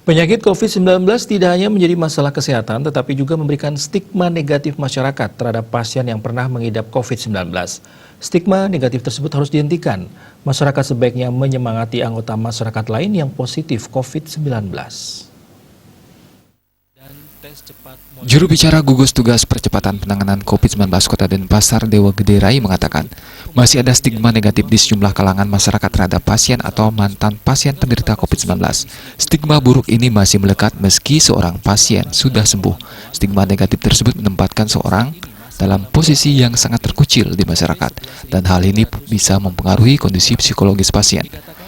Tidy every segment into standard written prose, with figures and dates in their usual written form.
Penyakit COVID-19 tidak hanya menjadi masalah kesehatan, tetapi juga memberikan stigma negatif masyarakat terhadap pasien yang pernah mengidap COVID-19. Stigma negatif tersebut harus dihentikan. Masyarakat sebaiknya menyemangati anggota masyarakat lain yang positif COVID-19. Juru bicara gugus tugas percepatan penanganan COVID-19 Kota Denpasar, Dewa Gede Rai mengatakan, masih ada stigma negatif di sejumlah kalangan masyarakat terhadap pasien atau mantan pasien penderita COVID-19. Stigma buruk ini masih melekat meski seorang pasien sudah sembuh. Stigma negatif tersebut menempatkan seorang dalam posisi yang sangat terkucil di masyarakat, dan hal ini bisa mempengaruhi kondisi psikologis pasien.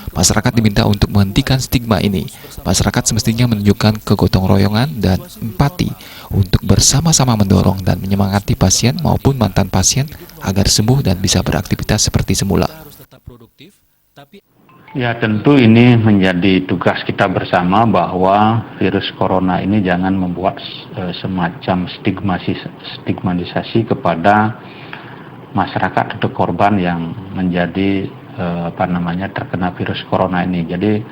Masyarakat diminta untuk menghentikan stigma ini. Masyarakat semestinya menunjukkan kegotong royongan dan empati untuk bersama-sama mendorong dan menyemangati pasien maupun mantan pasien agar sembuh dan bisa beraktivitas seperti semula. Ya, tentu ini menjadi tugas kita bersama bahwa virus corona ini jangan membuat semacam stigmatisasi kepada masyarakat atau korban yang menjadi terkena virus corona ini. Jadi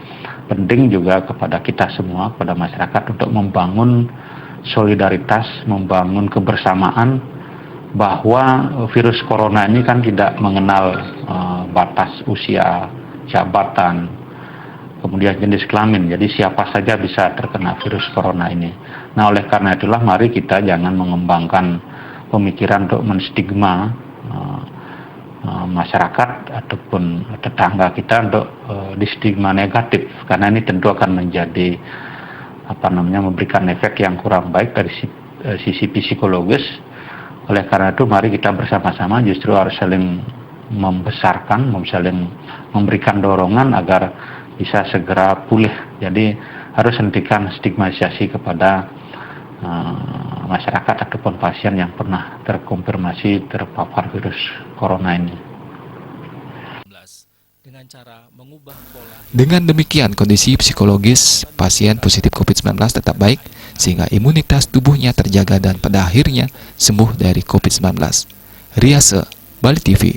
penting juga kepada kita semua, kepada masyarakat untuk membangun solidaritas, membangun kebersamaan bahwa virus corona ini kan tidak mengenal batas usia, jabatan, kemudian jenis kelamin. Jadi siapa saja bisa terkena virus corona ini. Nah, oleh karena itulah mari kita jangan mengembangkan pemikiran untuk menstigma masyarakat ataupun tetangga kita untuk di stigma negatif, karena ini tentu akan menjadi memberikan efek yang kurang baik dari sisi psikologis. Oleh karena itu mari kita bersama-sama justru harus saling membesarkan, saling memberikan dorongan agar bisa segera pulih. Jadi harus hentikan stigmatisasi kepada masyarakat ataupun pasien yang pernah terkonfirmasi terpapar virus corona ini. Dengan demikian, kondisi psikologis pasien positif COVID-19 tetap baik sehingga imunitas tubuhnya terjaga dan pada akhirnya sembuh dari COVID-19. Riase, Bali TV.